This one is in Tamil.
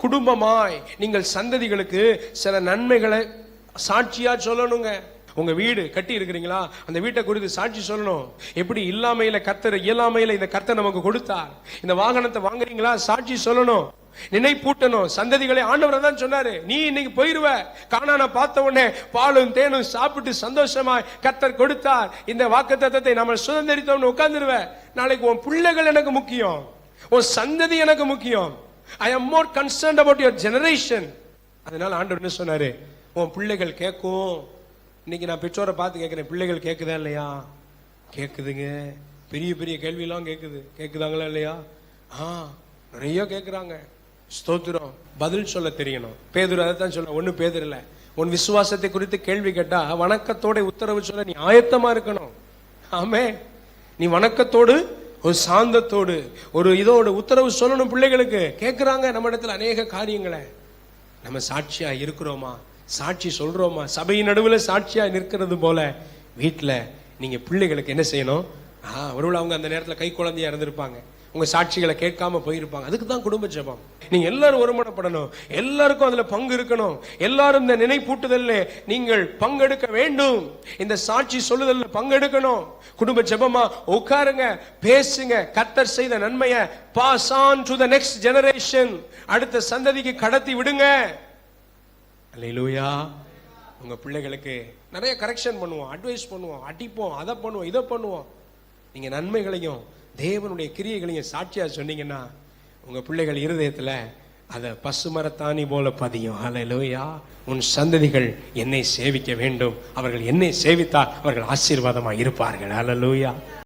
குடும்பமாய் நீங்கள் சந்ததிகளுக்கு சில நன்மைகளை சாட்சியா சொல்லணுங்க. உங்க வீடு கட்டி இருக்கிறீங்களா, அந்த வீட்டை குறித்து சாட்சி சொல்லணும். எப்படி இல்லாமையில கர்த்தர், இயலாமையில இந்த கர்த்தர் நமக்கு கொடுத்தார். இந்த வாகனத்தை வாங்குறீங்களா, சாட்சி சொல்லணும், நினைப்பூட்டணும். சந்ததிகளை ஆண்டவர் தான் சொன்னாரு, நீ இன்னைக்கு போயிருவ, கானானை பார்த்த உடனே பாலும் தேனும் சாப்பிட்டு சந்தோஷமா கர்த்தர் கொடுத்தார், இந்த வாக்குத்தத்தத்தை நம்ம சுதந்திரித்தோம்னு உட்கார்ந்துருவ. நாளைக்கு உன் பிள்ளைகள் எனக்கு முக்கியம், உன் சந்ததி எனக்கு முக்கியம். I am more concerned about your generation. அதனால ஆண்டவர் என்ன சொன்னாரு, உன் பிள்ளைகள் கேட்கும். இன்னைக்கு நான் பெற்றோரை பார்த்து கேட்கிறேன், பிள்ளைகள் கேட்குதா இல்லையா? கேட்குதுங்க. பெரிய பெரிய கேள்வியெல்லாம் கேட்குதாங்களா இல்லையா? நிறைய கேட்குறாங்க. ஸ்தோத்திரம். பதில் சொல்ல தெரியணும். பேதுரு அதைத்தான் சொல்ல, ஒண்ணு பேதுரு இல்ல, உன் விசுவாசத்தை குறித்து கேள்வி கேட்டா வணக்கத்தோட உத்தரவு சொல்ல நீ ஆயத்தமா இருக்கணும். ஆமே, நீ வணக்கத்தோடு ஒரு சாந்தத்தோடு ஒரு இதோடு உத்தரவு சொல்லணும். பிள்ளைகளுக்கு கேட்கிறாங்க நம்ம இடத்துல அநேக காரியங்களை. நம்ம சாட்சியா இருக்கிறோமா, சாட்சி சொல்றோமா? சபையின் நடுவில் சாட்சியா நிற்கிறது போல வீட்டுல நீங்க பிள்ளைகளுக்கு என்ன செய்யணும்? ஒருவேளை அவங்க அந்த நேரத்துல கை குழந்தையா இருந்திருப்பாங்க, உங்க சாட்சிகளை கேட்காம போயிருப்பாங்க. அதுக்கு தான் குடும்ப ஜெபம். நீங்க எல்லாரும் ஒருமனப்படணும், எல்லாருக்கும் அதுல பங்கு இருக்கணும். எல்லாரும் இந்த நினைப்பூட்டுதல்ல நீங்கள் பங்கெடுக்க வேண்டும், இந்த சாட்சி சொல்லுதல்ல பங்கெடுக்கணும். குடும்ப ஜெபமா உட்காருங்க, பேசுங்க. கர்த்தர் செய்த நன்மையை pass on to the next generation, அடுத்த சந்ததிக்கு கடத்தி விடுங்க. அல்லேலூயா. உங்க பிள்ளைகளுக்கு நிறைய கரெக்ஷன் பண்ணுவோம், அட்வைஸ் பண்ணுவோம், அடிப்போம், அதை பண்ணுவோம், இதை பண்ணுவோம். நீங்க நன்மைகளையும் தேவனுடைய கிரியைகளையும் சாட்சியா சொன்னீங்கன்னா உங்க பிள்ளைகள் இருதயத்துல அத பசுமரத்தாணி போல பதியும். அல்லேலூயா. உன் சந்ததிகள் என்னை சேவிக்க வேண்டும், அவர்கள் என்னை சேவித்தால் அவர்கள் ஆசீர்வாதமா இருப்பார்கள். அல்லேலூயா.